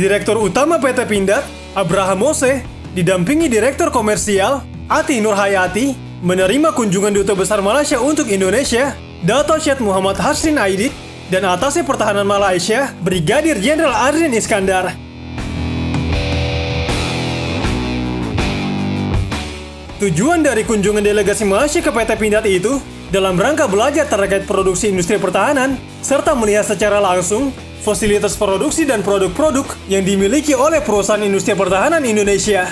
Direktur Utama PT Pindad, Abraham Mose, didampingi Direktur Komersial, Ati Nurhayati, menerima kunjungan Duta Besar Malaysia untuk Indonesia, Dato' Syed Muhammad Hasrin Aidit, dan Atasih Pertahanan Malaysia, Brigadir Jenderal Adrian Iskandar. Tujuan dari kunjungan delegasi Malaysia ke PT Pindad itu dalam rangka belajar terkait produksi industri pertahanan, serta melihat secara langsung fasilitas produksi dan produk-produk yang dimiliki oleh perusahaan industri pertahanan Indonesia.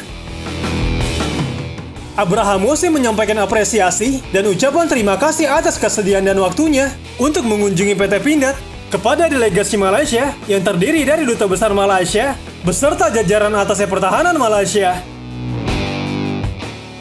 Abraham Mose menyampaikan apresiasi dan ucapan terima kasih atas kesediaan dan waktunya untuk mengunjungi PT Pindad kepada delegasi Malaysia yang terdiri dari Duta Besar Malaysia beserta jajaran Atasih Pertahanan Malaysia.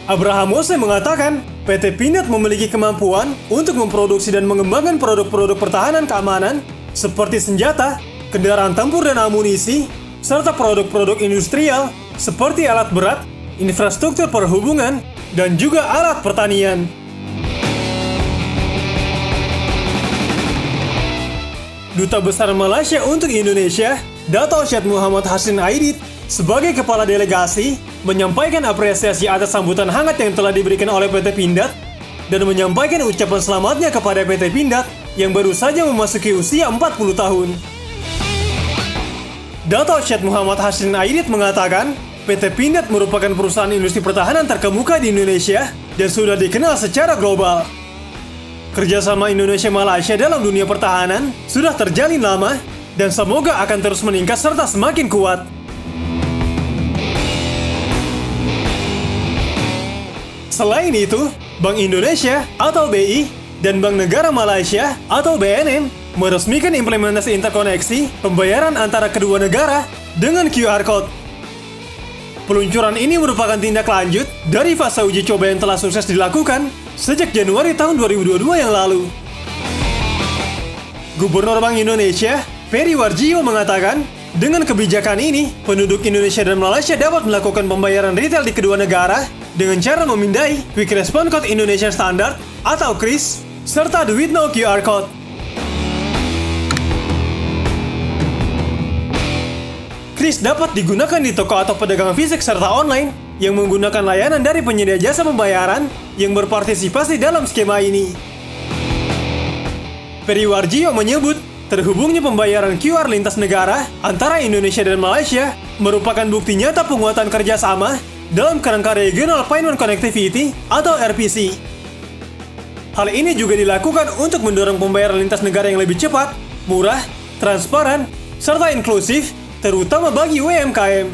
Abraham Mose mengatakan, PT Pindad memiliki kemampuan untuk memproduksi dan mengembangkan produk-produk pertahanan keamanan seperti senjata, kendaraan tempur dan amunisi, serta produk-produk industrial seperti alat berat, infrastruktur perhubungan, dan juga alat pertanian. Duta Besar Malaysia untuk Indonesia, Dato' Syed Muhammad Hasrin Aidit, sebagai kepala delegasi, menyampaikan apresiasi atas sambutan hangat yang telah diberikan oleh PT Pindad dan menyampaikan ucapan selamatnya kepada PT Pindad yang baru saja memasuki usia 40 tahun. Dato' Syed Muhammad Hasrin Aidit mengatakan, PT Pindad merupakan perusahaan industri pertahanan terkemuka di Indonesia dan sudah dikenal secara global. Kerjasama Indonesia-Malaysia dalam dunia pertahanan sudah terjalin lama dan semoga akan terus meningkat serta semakin kuat. Selain itu, Bank Indonesia atau BI dan Bank Negara Malaysia atau BNM meresmikan implementasi interkoneksi pembayaran antara kedua negara dengan QR Code. Peluncuran ini merupakan tindak lanjut dari fase uji coba yang telah sukses dilakukan sejak Januari tahun 2022 yang lalu. Gubernur Bank Indonesia, Peri Warjio mengatakan, dengan kebijakan ini, penduduk Indonesia dan Malaysia dapat melakukan pembayaran retail di kedua negara dengan cara memindai Quick Response Code Indonesian Standard atau KRIS, serta the With No QR Code. KRIS dapat digunakan di toko atau pedagang fisik serta online yang menggunakan layanan dari penyedia jasa pembayaran yang berpartisipasi dalam skema ini. Peri Warjio menyebut, terhubungnya pembayaran QR lintas negara antara Indonesia dan Malaysia merupakan bukti nyata penguatan kerjasama dalam kerangka Regional Payment Connectivity atau RPC. Hal ini juga dilakukan untuk mendorong pembayaran lintas negara yang lebih cepat, murah, transparan, serta inklusif, terutama bagi UMKM.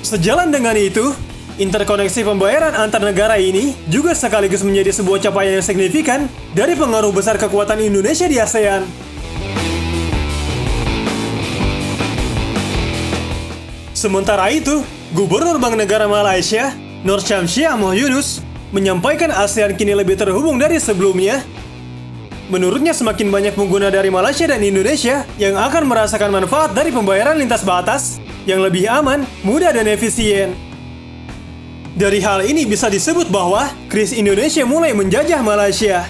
Sejalan dengan itu, interkoneksi pembayaran antar negara ini juga sekaligus menjadi sebuah capaian yang signifikan dari pengaruh besar kekuatan Indonesia di ASEAN. Sementara itu, Gubernur Bank Negara Malaysia, Nur Syamsiah Mohyunus, menyampaikan ASEAN kini lebih terhubung dari sebelumnya. Menurutnya semakin banyak pengguna dari Malaysia dan Indonesia yang akan merasakan manfaat dari pembayaran lintas batas yang lebih aman, mudah, dan efisien. Dari hal ini bisa disebut bahwa KRIS Indonesia mulai menjajah Malaysia.